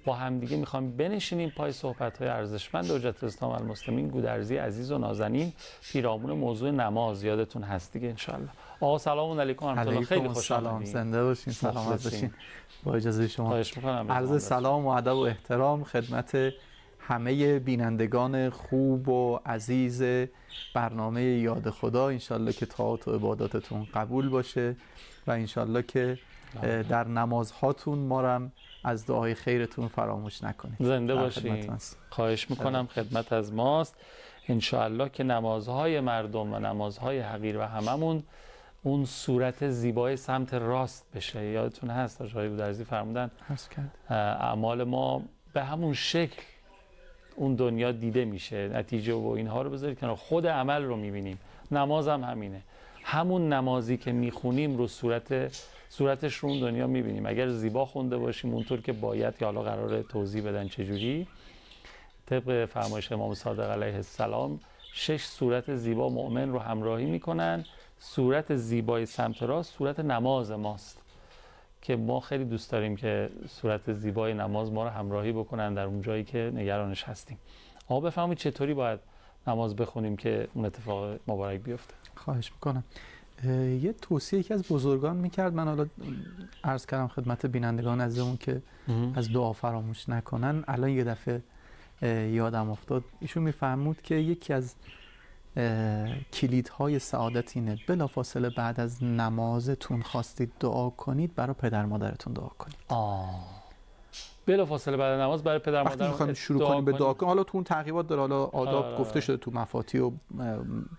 با همدیگه میخوایم بنشینیم پای صحبت‌های ارزشمند حجت الاسلام المسلمین گودرزی عزیز و نازنین پیرامون موضوع نماز. یادتون هست دیگه انشالله. آقا سلام علیکم و رحمت الله. خیلی خوشحالم. زنده باشین، سلامت باشین. با اجازه شما خواهش می‌کنم. عرض سلام و ادب و احترام خدمت همه بینندگان خوب و عزیز برنامه یاد خدا. انشالله که طاعات و عباداتتون قبول باشه و انشالله که در نمازهاتون ما هم از دعای خیرتون فراموش نکنید. زنده باشین. خواهش میکنم، خدمت از ماست. انشالله که نمازهای مردم و نمازهای حقیر و هممون اون صورت زیبای سمت راست بشه. یادتون هست آقای گودرزی فرمودن اعمال ما به همون شکل اون دنیا دیده میشه. نتیجه و اینها رو بذارید کنار، خود عمل رو میبینیم. نماز هم همینه، همون نمازی که میخونیم رو صورتش رو اون دنیا میبینیم. اگر زیبا خونده باشیم اونطور که باید، که حالا قراره توضیح بدن چجوری، طبق فرمایش امام صادق علیه السلام 6 صورت زیبا مؤمن رو همراهی میکنن. صورت زیبای سمت راست صورت نماز ماست که ما خیلی دوست داریم که صورت زیبای نماز ما رو همراهی بکنن در اون جایی که نگرانش هستیم. آقا بفهمید چطوری باید نماز بخونیم که اون اتفاق مبارک بیفته؟ خواهش میکنم. یه توصیه یکی از بزرگان میکرد، من حالا عرض کردم خدمت بینندگان عزیزمون که از دعا فراموش نکنن. الان یه دفعه یادم افتاد، ایشون میفرمود که یکی از کلیدهای سعادت اینه بلافاصله بعد از نمازتون خواستید دعا کنید، برای پدر مادرتون دعا کنید. بلافاصله بعد از نماز برای پدر مادر میخوایم شروع کنیم به دعا کنیم. حالا تو اون تعقیبات داره، حالا آداب گفته شده تو مفاتی و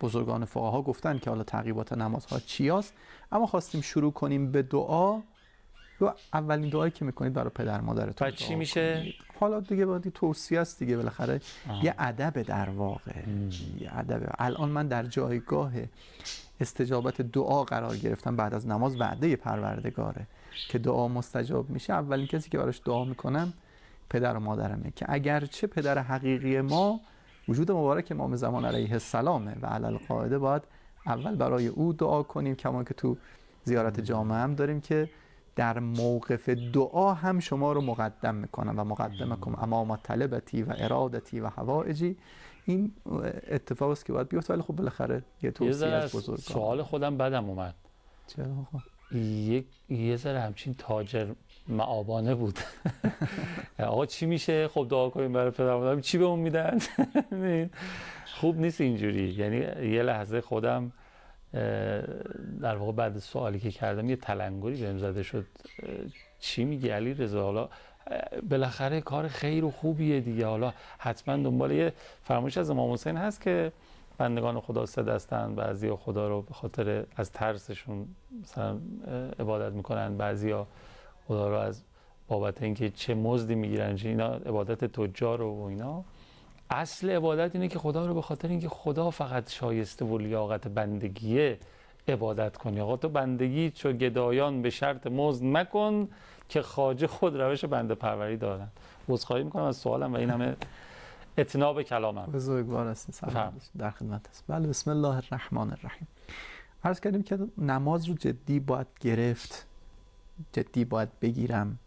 بزرگان فقها گفتن که حالا تعقیبات نمازها چیاست، اما خواستیم شروع کنیم به دعا و اولین دعایی که میکنید برای پدر مادرتون بعد چی میشه؟ حالا دیگه باید توصیه است دیگه، بالاخره یه ادب در واقع، یه ادب. الان من در جایگاه استجابت دعا قرار گرفتم بعد از نماز، وعده پروردگاره که دعا مستجاب میشه. اولین کسی که براش دعا میکنم پدر و مادرمه که اگرچه پدر حقیقی ما وجود مبارک امام زمان علیه السلامه و علی القاعده باید اول برای او دعا کنیم، کما که تو زیارت جامعه هم داریم که در موقف دعا هم شما رو مقدم میکنم و مقدمکم امام طلبتی و ارادتی و حوائجی. این اتفاق است که باید بیفته، ولی خب بالاخره یه توصیه از بزرگان. سوال خودم بدم اومد. چرا آقا؟ یه ذره همچین تاجر معابانه بود. آقا چی میشه؟ خب دعا کنیم برای پدر مادرم، چی بهمون میدن؟ خوب نیست اینجوری. یعنی یه لحظه خودم در واقع بعد سوالی که کردم یه تلنگری بهم زده شد. چی میگی علی رضا؟ حالا بالاخره کار خیر و خوبیه دیگه، حالا حتما دنبال یه فرمایش از امام حسین هست که بندگان خدا سه دستن، بعضیا خدا رو به خاطر از ترسشون مثلا عبادت میکنن، بعضیا خدا رو از بابت اینکه چه مزدی میگیرن، اینا عبادت تجار و اینا. اصل عبادت اینه که خدا رو به خاطر اینکه خدا فقط شایسته و لیاقت بندگیه عبادت کنی. آقا تو بندگی چو گدایان به شرط مزد مکن که خواجه خود روش بنده پروری دارن. عذرخواهی میکنم از سوالم و این همه اتناب کلامم. بزرگوار هستین، در خدمت هست. بله، بسم الله الرحمن الرحیم. عرض کردیم که نماز رو جدی باید گرفت، جدی باید بگیرم،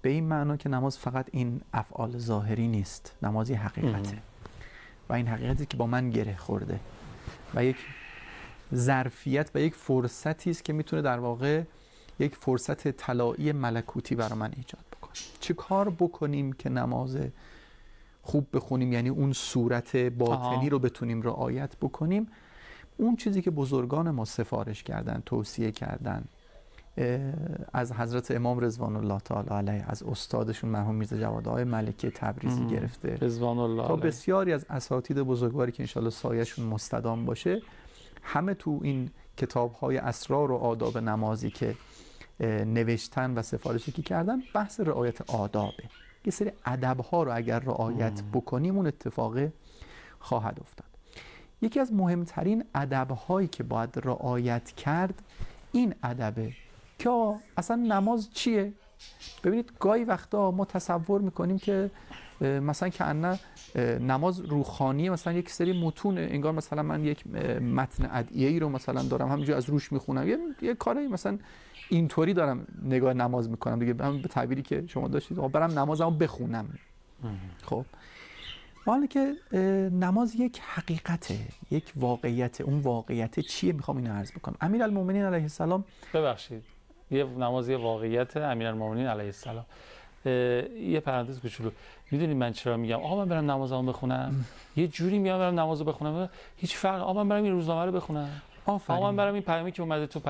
به این معنا که نماز فقط این افعال ظاهری نیست، نمازی حقیقته و این حقیقتی که با من گره خورده و یک ظرفیت و یک فرصتی است که میتونه در واقع یک فرصت طلایی ملکوتی برای من ایجاد بکنه. چه کار بکنیم که نماز خوب بخونیم، یعنی اون صورت باطنی رو بتونیم رعایت بکنیم؟ اون چیزی که بزرگان ما سفارش کردن، توصیه کردن، از حضرت امام رضوان الله تعالی علیه، از استادشون مرحوم میرزا جواد آقای ملکی تبریزی گرفته رضوان الله تا بسیاری از اساتید بزرگواری که انشالله سایه‌شون مستدام باشه، همه تو این کتاب‌های اسرار و آداب نمازی که نوشتن و سفارشی که کردن بحث رعایت آدابه. یه سری ادب‌ها رو اگر رعایت بکنیم اون اتفاق خواهد افتاد. یکی از مهمترین ادب‌هایی که باید رعایت کرد این ادبه که اصلا نماز چیه؟ ببینید گاهی وقتا ما تصور میکنیم که مثلا که نماز روحانیه، مثلا یک سری متون، انگار مثلا من یک متن ادعیه‌ای رو مثلا دارم همینجوری از روش میخونم، یه کاری مثلا اینطوری دارم نگاه نماز میکنم دیگه، به تعبیری که شما داشتید برم نمازمو بخونم. خب حالا که نماز یک حقیقته، یک واقعیت، اون واقعیت چیه میخوام اینو عرض بکنم. امیرالمومنین علیه السلام، ببخشید یه نماز یه واقعیت، امیرالمومنین علیه السلام. یه پرانتز کوچولو، میدونید من چرا میگم آقا من برم نمازمو بخونم؟ یه جوری میام برم نمازو بخونم، هیچ فرق. آقا من برم این روزنامه رو بخونم، آقا من برم این پیامی که اومده تو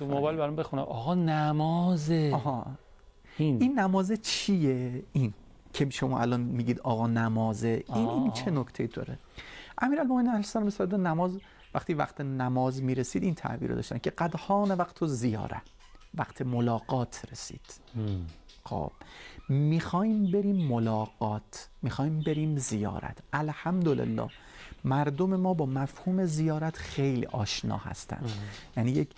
موبایل برام بخونم. آقا نمازه. آها این نماز چیه؟ این که شما الان میگید آقا نمازه، این چه نکته‌ای داره؟ امیرالمومنین علیه السلام مثلا نماز، وقتی وقت نماز میرسید این تعبیر رو داشتن که قد حان وقت زیاره، وقت ملاقات رسید. خب میخوایم بریم ملاقات، میخوایم بریم زیارت. الحمدلله مردم ما با مفهوم زیارت خیلی آشنا هستند. یعنی یک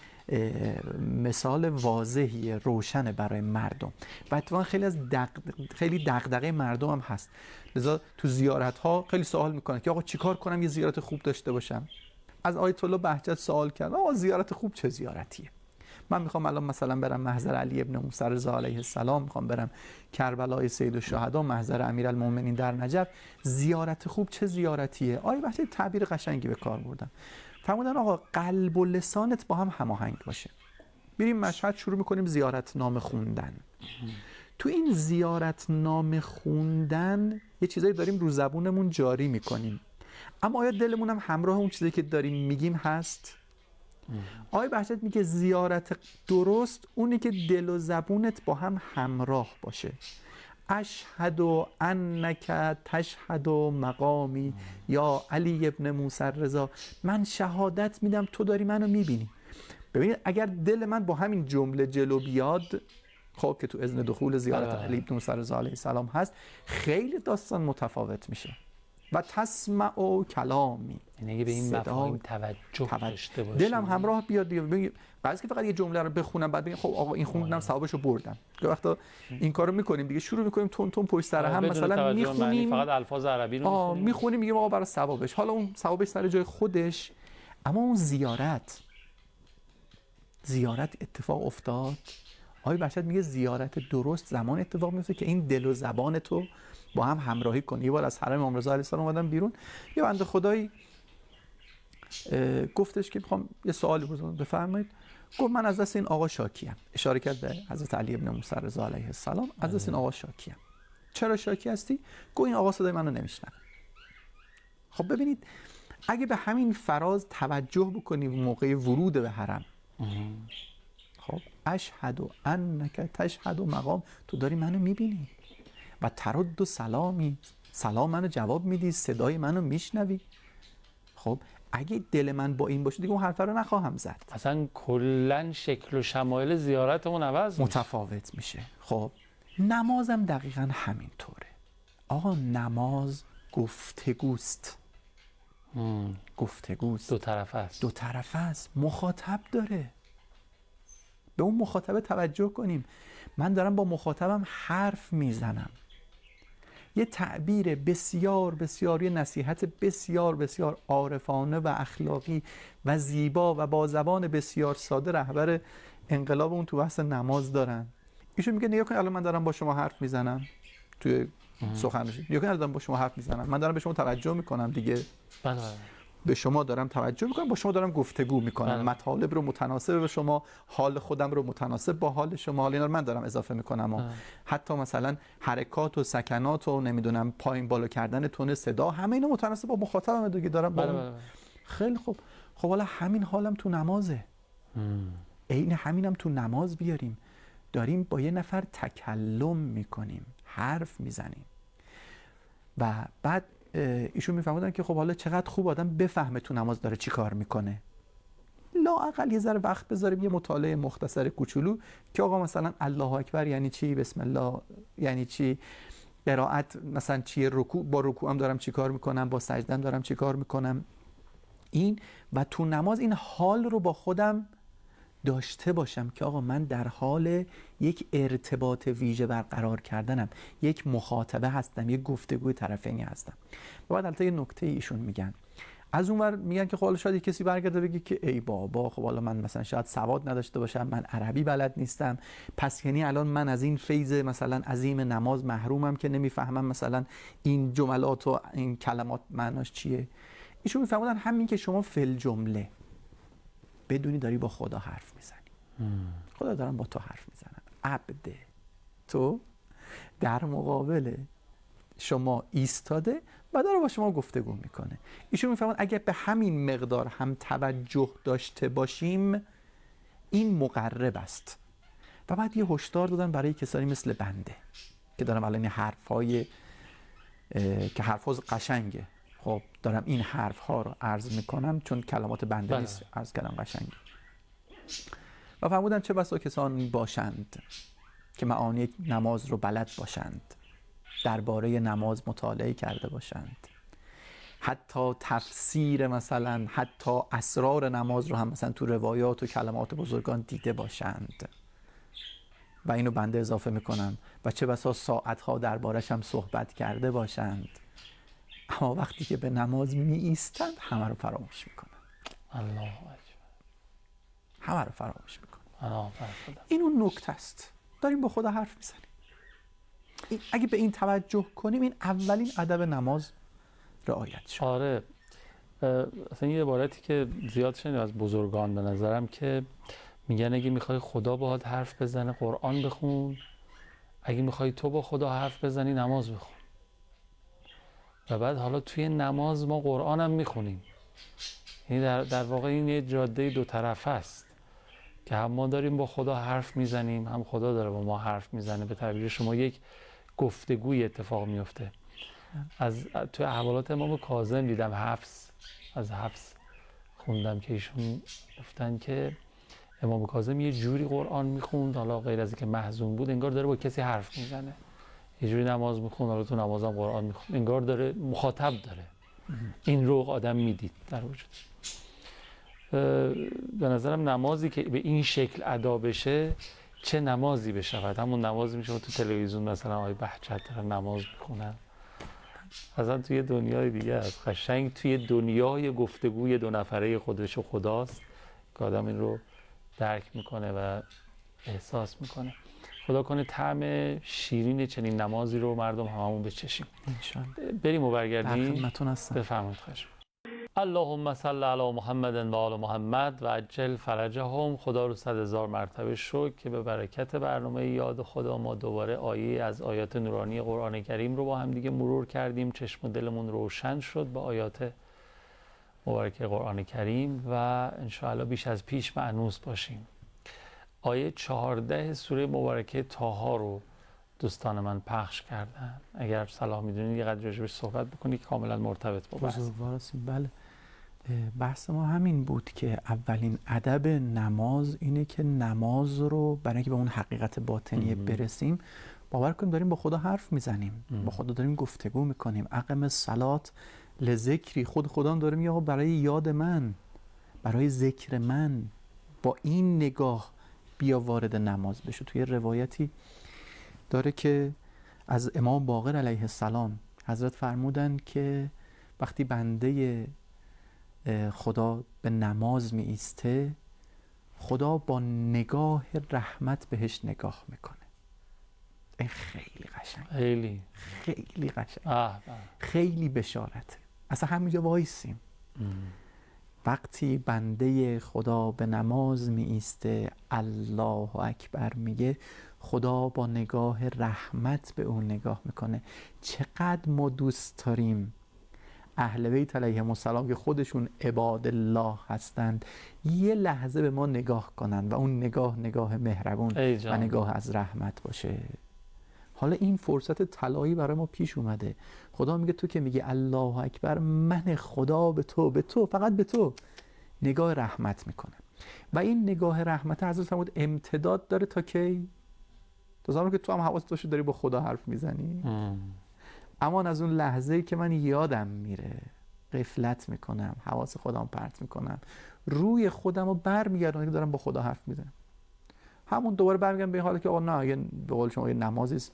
مثال واضحی روشن برای مردم و اتفاقا خیلی دغدغه مردم هم هست. لذا تو زیارت ها خیلی سوال میکنن که آقا چیکار کنم یه زیارت خوب داشته باشم؟ از آیت الله بهجت سوال کرد آقا زیارت خوب چه زیارتیه؟ من میخوام الان مثلا برم محضر علی ابن موسی رضا علیه السلام، میخوام برم کربلای سید الشهدا، محضر امیرالمومنین در نجف. زیارت خوب چه زیارتیه؟ آیه وقتی تعبیر قشنگی به کار بردن، فرمودن آقا قلب و لسانت با هم هماهنگ باشه. میریم مشهد شروع میکنیم زیارت نامه خوندن. تو این زیارت نامه خوندن یه چیزایی داریم رو زبونمون جاری میکنیم، اما آیا دلمون هم همراه اون چیزی که داریم میگیم هست؟ آقای بهجت میگه زیارت درست اونی که دل و زبونت با هم همراه باشه. اشهد انک تشهد مقامی یا علی ابن موسی رضا، من شهادت میدم تو داری منو میبینی. ببینید اگر دل من با همین جمله جلو بیاد، خب که تو اذن دخول زیارت علی ابن موسی رضا علیه السلام هست، خیلی داستان متفاوت میشه. و تسمع کلامی، یعنی به این مفاهیم توجه داشته باشی، دلم همراه بیاد دیگه. ببین بعضی که فقط یه جمله رو بخونم بعد بگم خب آقا این خوندم ثوابشو بردم. که وقتا این کارو میکنیم دیگه، شروع میکنیم تون تون پشت سر هم مثلا میخونیم، فقط الفاظ عربی رو میخونیم میگیم آقا برای ثوابش، حالا اون ثوابش سر جای خودش، اما اون زیارت اتفاق افتاد. آقای بهجت میگه زیارت درست زمان اتفاق میفته که این دل و زبان تو با هم همراهی کنی. یه بار از حرم امام رضا علیه السلام اومدم بیرون، یه بنده خدایی گفتش که میخوام یه سوالی بفرمایید. گفت من از دست این آقا شاکیم. اشاره کرد به حضرت علی ابن موسی رضا علیه السلام. از دست این آقا شاکیم. چرا شاکی هستی؟ گفت این آقا صدای منو نمیشنوه. خب ببینید اگه به همین فراز توجه بکنیم موقع ورود به حرم، خب اشهد انک تشهد مقام، تو داری منو میبینی و ترد و سلامی، سلام منو جواب میدی، صدای منو میشنوی. خب اگه دل من با این باشه دیگه اون حرف رو نخواهم زد. اصلا کلا شکل و شمایل زیارتمون عوض متفاوت میشه. خب نمازم دقیقاً همینطوره. آقا نماز گفتگوست. گفتگوست، دو طرفه است، مخاطب داره. به اون مخاطبه توجه کنیم. من دارم با مخاطبم حرف میزنم. یه تعبیر بسیار بسیار، یه نصیحت بسیار بسیار عارفانه و اخلاقی و زیبا و با زبان بسیار ساده رهبر انقلاب اون تو بحث نماز دارن. ایشون میگه نگاه کن الان من دارم با شما حرف میزنم توی سخنرانی، نگاه کن الان دارم با شما حرف میزنم، من دارم به شما توجه میکنم دیگه. بله. به شما دارم توجه میکنم، با شما دارم گفتگو میکنم، مطالب رو متناسب به شما، حال خودم رو متناسب با حال شما، حالا اینا رو من دارم اضافه میکنم و حتی مثلا حرکات و سکنات و نمیدونم پایین بالا کردن تون صدا، همه اینا متناسب با مخاطبم دیگه دارم با خیلی خوب. خب حالا همین حالم تو نمازه. عین همینم تو نماز بیاریم. داریم با یه نفر تکلم میکنیم، حرف میزنیم و بعد ایشون میفهمودن که خب حالا چقدر خوب آدم بفهمه تو نماز داره چی کار میکنه. لااقل یه ذره وقت بذاریم یه مطالعه مختصر کوچولو که آقا مثلا الله اکبر یعنی چی، بسم الله یعنی چی، قرائت مثلا چیه، رکوع با رکوعم دارم چی کار میکنم، با سجدم دارم چی کار میکنم. این و تو نماز این حال رو با خودم داشته باشم که آقا من در حال یک ارتباط ویژه برقرار کردنم، یک مخاطبه هستم، یک گفتگوی طرفینی هستم. و بعد البته یه نکته ایشون میگن، از اون ور میگن که خب حالا شاید کسی برگرده بگه که ای بابا، خب حالا من مثلا شاید سواد نداشته باشم، من عربی بلد نیستم، پس یعنی الان من از این فیض مثلا عظیم نماز محرومم که نمیفهمم مثلا این جملات و این کلمات معناش چیه. ایشون میفهمودن همین که شما فی الجمله بدونی داری با خدا حرف میزنی، خدا دارم با تو حرف میزنم، عبد تو در مقابل شما ایستاده و داره با شما گفتگو میکنه. ایشون میفهمن اگه به همین مقدار هم توجه داشته باشیم این مقرب است. و بعد یه هشدار دادن برای کسانی مثل بنده که دارم الان این حرفای که حرفا قشنگه، خب دارم این حرفها رو عرض میکنم چون کلمات بنده نیست، عرض کردم قشنگه. و فرمودن چه بسا کسانی باشند که معانی نماز رو بلد باشند، درباره نماز مطالعه کرده باشند، حتی تفسیر مثلا حتی اسرار نماز رو هم مثلا تو روایات و کلمات بزرگان دیده باشند. و اینو بنده اضافه میکنم و چه بسا ساعتها دربارش هم صحبت کرده باشند، اما وقتی که به نماز می ایستند همه رو فراموش میکنن. الله اکبر. همه رو فراموش میکنن. الله. این اون نکته است، داریم با خدا حرف میزنیم. اگه به این توجه کنیم این اولین ادب نماز رعایت شد. آره، اصلا یه عبارتی که زیاد شنیدم از بزرگان به نظرم که میگن اگه میخوای خدا باهات حرف بزنه قرآن بخون، اگه میخوای تو با خدا حرف بزنی نماز بخون. و بعد حالا توی نماز ما قرآن هم میخونیم. یعنی در واقع این یه جاده دو طرفه است که هم ما داریم با خدا حرف میزنیم، هم خدا داره با ما حرف میزنه. به تعبیر شما یک گفتگوی اتفاق میفته. توی احوالات امام کاظم دیدم، از حفص خوندم که ایشون گفتن که امام کاظم یه جوری قرآن میخوند، حالا غیر از اینکه محزون بود انگار داره با کسی حرف میزنه. یه جوری نماز میخوند، حالا تو نمازم قرآن میخوند، انگار داره مخاطب داره. این رو آدم میدید در وجود. به نظرم نمازی که به این شکل ادا بشه چه نمازی بشود. همون نمازی میشه تو تلویزیون مثلا آقای بهجت دارن نماز میخونن، اصلا توی دنیای دیگه است. قشنگ توی دنیای گفتگوی دو نفره خودش و خداست که آدم این رو درک میکنه و احساس میکنه. خدا کنه طعم شیرین چنین نمازی رو مردم هممون بچشیم انشالله. بریم و برگردیم. در خدمتتون هستم. بفرمایید. خواهش. اللهم صل علی محمد و آل محمد و عجل فرجهم. خدا رو 100,000 مرتبه شکر که به برکت برنامه یاد خدا ما دوباره آیه از آیات نورانی قرآن کریم رو با هم دیگه مرور کردیم. چشم و دلمون روشن شد با آیات مبارکه قرآن کریم و انشاءالله بیش از پیش مأنوس باشیم. آیه 14 سوره مبارکه طه رو دوستان من پخش کردن. اگر صلاح میدونید یه قدر راجبش صحبت بکنید که کاملا مرتبط با بحث. بله، بحث ما همین بود که اولین ادب نماز اینه که نماز رو برای اینکه به اون حقیقت باطنی برسیم باور کنیم داریم با خدا حرف میزنیم، با خدا داریم گفتگو میکنیم. اقم الصلاة لذکری، خدا داره میگه برای یاد من، برای ذکر من، با این نگاه بیا وارد نماز بشو. توی روایتی داره که از امام باقر علیه السلام حضرت فرمودن که وقتی بنده خدا به نماز می ایسته خدا با نگاه رحمت بهش نگاه میکنه. این خیلی قشنگ، خیلی قشنگ، خیلی بشارته. اصلا همینجا وایسیم. وقتی بنده خدا به نماز می ایسته الله اکبر میگه خدا با نگاه رحمت به اون نگاه میکنه. چقدر ما دوست داریم اهل بیت علیهم السلام که خودشون عباد الله هستند یه لحظه به ما نگاه کنن و اون نگاه مهربون و نگاه از رحمت باشه. حالا این فرصت طلایی برای ما پیش اومده. خدا میگه تو که میگی الله اکبر، من خدا به تو فقط به تو نگاه رحمت میکنه. و این نگاه رحمت حضرت فرمود امتداد داره تا کی؟ تا زمانی که تو هم حواست باشه داری با خدا حرف میزنی. اما از اون لحظه‌ای که من یادم میره، غفلت میکنم، حواس خودم پرت میکنم، روی خودم رو برمیگردم که دارم با خدا حرف میزنم، همون دوباره برمیگردم به این حالی که آقا نه، به قول شما یه نمازی است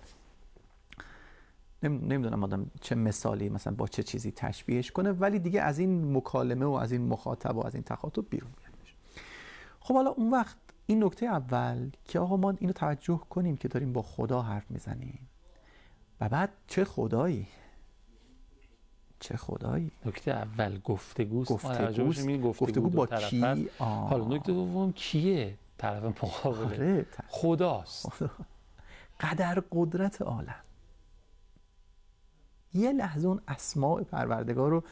نمیدونم آدم چه مثالی مثلا با چه چیزی تشبیهش کنه، ولی دیگه از این مکالمه و از این مخاطب و از این تخاطب بیرون میاد. خب حالا اون وقت این نکته اول که آقا ما اینو توجه کنیم که داریم با خدا حرف میزنیم و بعد چه خدایی. نکته اول گفتگوست. گفتگو با کی؟ حالا نکته دوم کیه؟ طرف مقابله. خداست. قدر قدرت عالم. یه لحظه اون اسماء پروردگار رو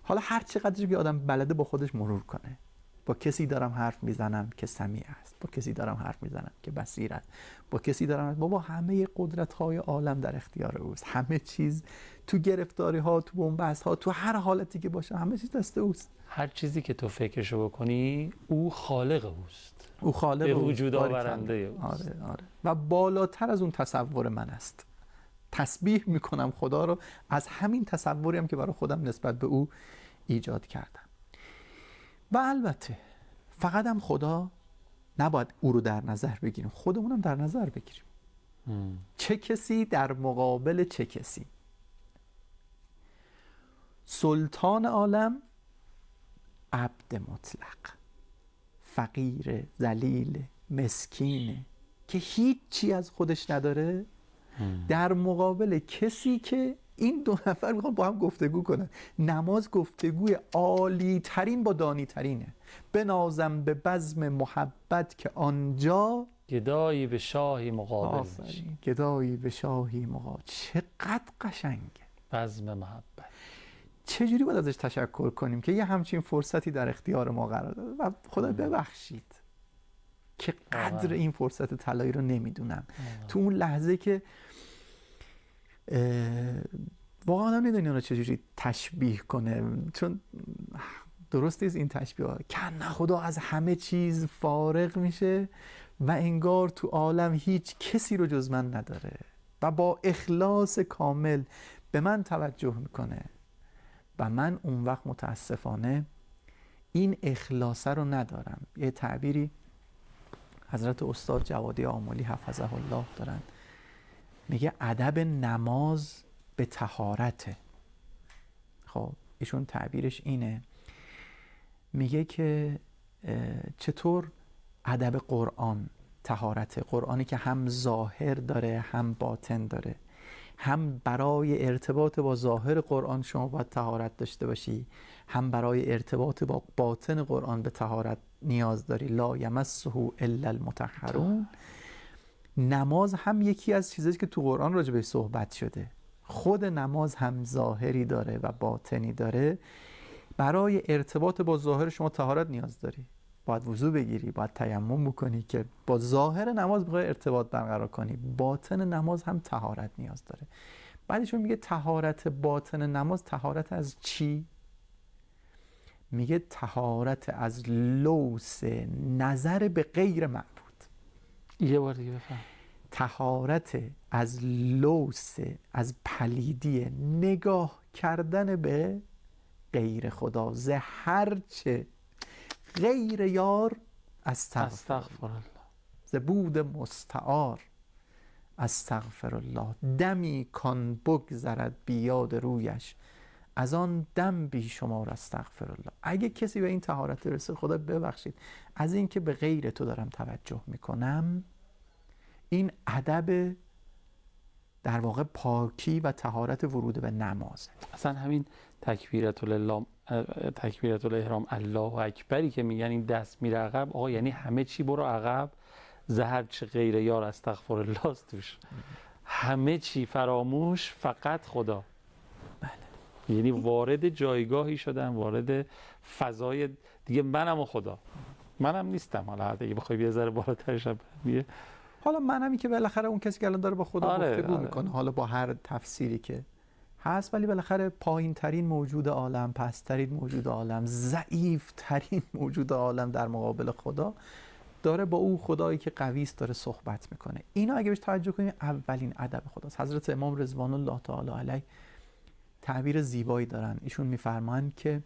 حالا هر چقدر که آدم بلده با خودش مرور کنه. با کسی دارم حرف میزنم که سمیع است، با کسی دارم حرف میزنم که بصیر است، با کسی دارم بابا همه قدرت‌های عالم در اختیار اوست، همه چیز تو گرفتاری‌ها، تو بن‌بست‌ها، تو هر حالتی که باشه همه چیز دست اوست. هر چیزی که تو فکرشو بکنی او خالق اوست، او خالق به وجود آورنده اوست. آره. و بالاتر از اون تصور من است. تسبیح میکنم خدا رو از همین تصوری هم که برای خودم نسبت به او ایجاد کردم. و البته فقط هم خدا نباید او رو در نظر بگیریم، خودمونم در نظر بگیریم. چه کسی در مقابل چه کسی؟ سلطان عالم عبد مطلق، فقیر، ذلیل، مسکینه که هیچی از خودش نداره، در مقابل کسی که این دو نفر میخوان با هم گفتگو کنن. نماز گفتگوی عالی ترین با دانی ترینه. بنازم به بزم محبت که آنجا گدایی به شاهی مقابل میشه. گدایی به شاهی مقابل. چقدر قشنگه بزم محبت. چجوری باید ازش تشکر کنیم که یه همچین فرصتی در اختیار ما قرار داده و خدا ببخشید که قدر این فرصت طلایی رو نمیدونم. تو اون لحظه که واقعا آدم نمیدونی اون رو چجوری تشبیه کنه، چون درست نیست این تشبیه ها. کنه خدا از همه چیز فارغ میشه و انگار تو عالم هیچ کسی رو جز من نداره و با اخلاص کامل به من توجه میکنه و من اون وقت متاسفانه این اخلاص رو ندارم. یه تعبیری حضرت استاد جوادی آملی حفظه الله دارن، میگه ادب نماز به طهارته. خب ایشون تعبیرش اینه، میگه که چطور ادب قرآن طهارته، قرآنی که هم ظاهر داره هم باطن داره، هم برای ارتباط با ظاهر قرآن شما باید طهارت داشته باشی، هم برای ارتباط با باطن قرآن به طهارت نیاز داری. لا یمسه الا المطهرون. نماز هم یکی از چیزایی که تو قرآن راجع بهش صحبت شده. خود نماز هم ظاهری داره و باطنی داره. برای ارتباط با ظاهر شما طهارت نیاز داری، باید وضو بگیری، باید تیمم بکنی که با ظاهر نماز بخوای ارتباط برقرار کنی. باطن نماز هم طهارت نیاز داره. بعدشون میگه طهارت باطن نماز طهارت از چی؟ میگه طهارت از لوث نظر به غیر معبود. یه بار دیگه بفهم. طهارت از لوث، از پلیدی نگاه کردن به غیر خدا، ز هرچه غیر یار استغفر الله، ز بود مستعار استغفر الله. دمی کان بگذرد بیاد رویش، از آن دم بی شمار استغفر الله. اگه کسی به این طهارت برسه، خدا ببخشید از این که به غیر تو دارم توجه میکنم، این ادب در واقع پاکی و طهارت ورود به نمازه. اصلا همین تکبیرت الاحرام الله اکبری که میگن این دست میره عقب، آقا یعنی همه چی برو عقب، زهر چه غیر یار استغفر الله است توش. همه چی فراموش، فقط خدا. بله. یعنی وارد جایگاهی شدن، وارد فضای دیگه منم و خدا. منم نیستم. حالا اگه بخوای یه ذره بالاترش بیه، حالا منمی که بالاخره اون کسی که الان داره با خدا گفتگو میکنه، حالا با هر تفسیری که هست، ولی بالاخره پایین ترین موجود عالم، پست ترین موجود عالم، ضعیف ترین موجود عالم در مقابل خدا داره با اون خدایی که قوی است داره صحبت میکنه. اینا اگه بهش توجه کنیم اولین ادب خداست. حضرت امام رضوان الله تعالی علیه تعبیر زیبایی دارن. ایشون میفرمایند که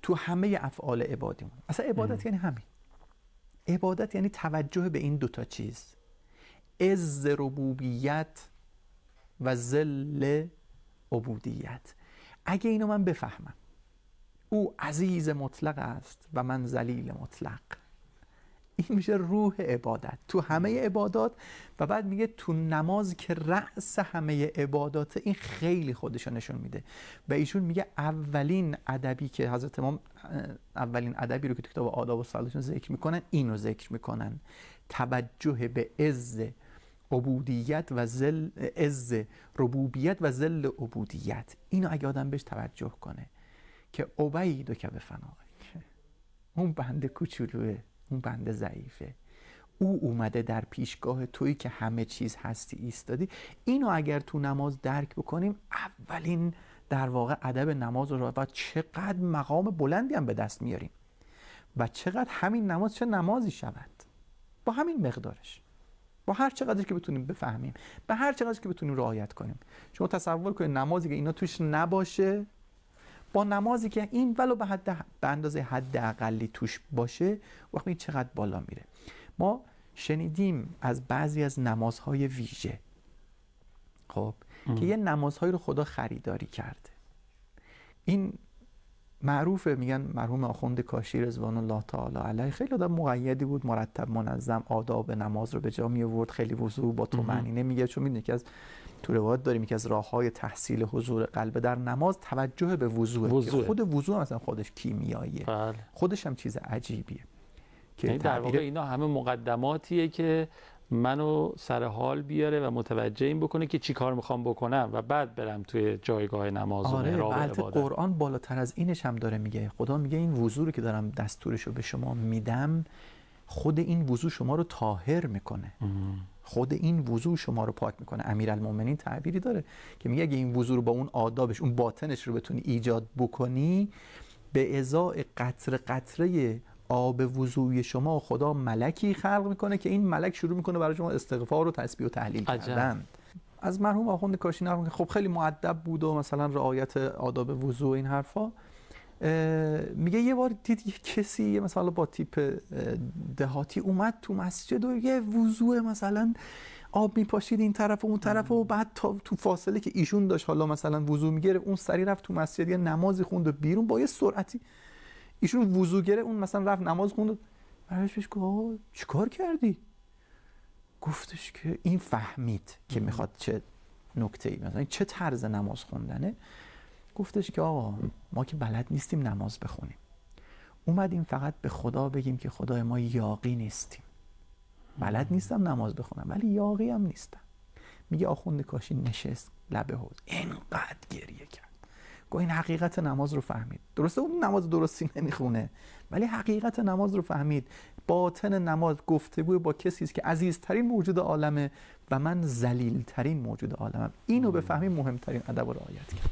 تو همه افعال عبادیمون، اصلا عبادت یعنی همین. عبادت یعنی توجه به این دوتا چیز، عز ربوبیت و ذل عبودیت. اگه اینو من بفهمم، او عزیز مطلق است و من ذلیل مطلق، این میشه روح عبادت تو همه عبادات. و بعد میگه تو نماز که رأس همه عبادات، این خیلی خودشو نشون میده. و ایشون میگه اولین ادبی که حضرت امام، اولین ادبی رو که تو کتاب آداب و صلاتشون ذکر میکنن، اینو ذکر میکنن: توجه به عز عبودیت و ذل، عز ربوبیت و ذل عبودیت. اینو اگه آدم بهش توجه کنه که عبید که به فنا، اون بنده کوچولوه، اون بنده ضعیفه، او اومده در پیشگاه تویی که همه چیز هستی ایستادی. اینو اگر تو نماز درک بکنیم، اولین در واقع ادب نماز رو، و چقدر مقام بلندی هم به دست میاریم و چقدر همین نماز چه نمازی شود با همین مقدارش، با هر چقدر که بتونیم بفهمیم، به هر چقدر که بتونیم رعایت کنیم. شما تصور کنید نمازی که اینا توش نباشه با نمازی که این ولو به اندازه حد اقلی توش باشه، وقتی این چقدر بالا میره. ما شنیدیم از بعضی از نمازهای ویژه، خب که یه نمازهایی رو خدا خریداری کرده. این معروفه، میگن مرحوم آخوند کاشی رضوان الله تعالی علیه خیلی آدم مقیدی بود، مرتب منظم آداب نماز رو به جا می آورد، خیلی وضو با طمأنینه میگه. چون میدونید که از تو روایت داریم که از راههای تحصیل حضور قلب در نماز توجه به وضوء. خود وضو هم مثلا خودش کیمیاییه، بله. خودش هم چیز عجیبیه که در واقع اینا همه مقدماتیه که منو سر حال بیاره و متوجه این بکنه که چی کار میخوام بکنم و بعد برم توی جایگاه نماز و محراب عبادت. قرآن بالاتر از اینش هم داره میگه. خدا میگه این وضو رو که دارم دستورشو به شما میدم، خود این وضو شما رو طاهر میکنه، خود این وضو شما رو پاک میکنه. امیرالمومنین تعبیری داره که میگه اگه این وضو رو با اون آدابش، اون باطنش رو بتونی ایجاد بکنی، به ازای قطره قطره آب وضوی شما خدا ملکی خلق میکنه که این ملک شروع میکنه برای شما استغفار و تسبیح و تهلیل کردن. از مرحوم آخوند کاشی نقل که خب خیلی مؤدب بود و مثلا رعایت آداب وضو این حرفا. میگه یه بار دید یه کسی مثلا با تیپ دهاتی اومد تو مسجد و یه وضو مثلا آب میپاشید این طرف و اون طرف و بعد تو فاصله که ایشون داشت حالا مثلا وضو میگرفت، اون سری رفت تو مسجد یه نمازی خوند و بیرون با یه سرعتی ایشون وضو گرفت، اون مثلا رفت نماز خوند و برایش بهش گفت چیکار کردی؟ گفتش که این فهمید که میخواد چه نکته‌ای، مثلا چه طرز نماز خوندنه. گفتش که آقا ما که بلد نیستیم نماز بخونیم، اومدیم فقط به خدا بگیم که خدای ما یاغی نیستیم، بلد نیستم نماز بخونم ولی یاغی هم نیستم. میگه آخوند کاشی نشست لب حوض اینقدر گریه کرد، گفت این حقیقت نماز رو فهمید. درسته اون نماز درستی نمیخونه ولی حقیقت نماز رو فهمید. باطن نماز گفتگو با کسی است که عزیزترین موجود عالمه و من ذلیلترین موجود عالمم. اینو بفهمیم مهمترین ادب و رعایت کرد.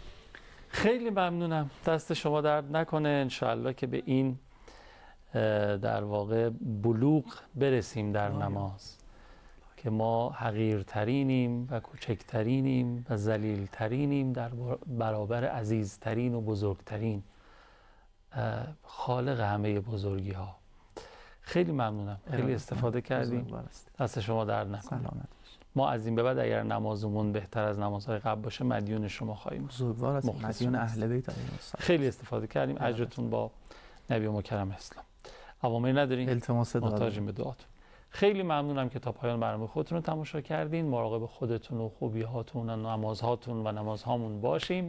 خیلی ممنونم، دست شما درد نکنه. انشاءالله که به این در واقع بلوغ برسیم در نماز که ما حقیرترینیم و کوچکترینیم و ذلیلترینیم در برابر عزیزترین و بزرگترین خالق همه بزرگی ها. خیلی ممنونم، خیلی استفاده کردیم، دست شما درد نکنه. ما از این به بعد اگر نمازمون بهتر از نمازهای قبل باشه مدیون شما خواهیم. بزرگوار است، مدیون اهل بیت علیهم السلام. خیلی استفاده کردیم، اجرتون با نبی مکرم اسلام. اوامری ندارین؟ التماس دعا، محتاجیم به دعاتون. خیلی ممنونم که تا پایان برنامه خودتون رو تماشا کردین. مراقب خودتون و خوبی هاتون و نمازهاتون و نمازهامون باشیم.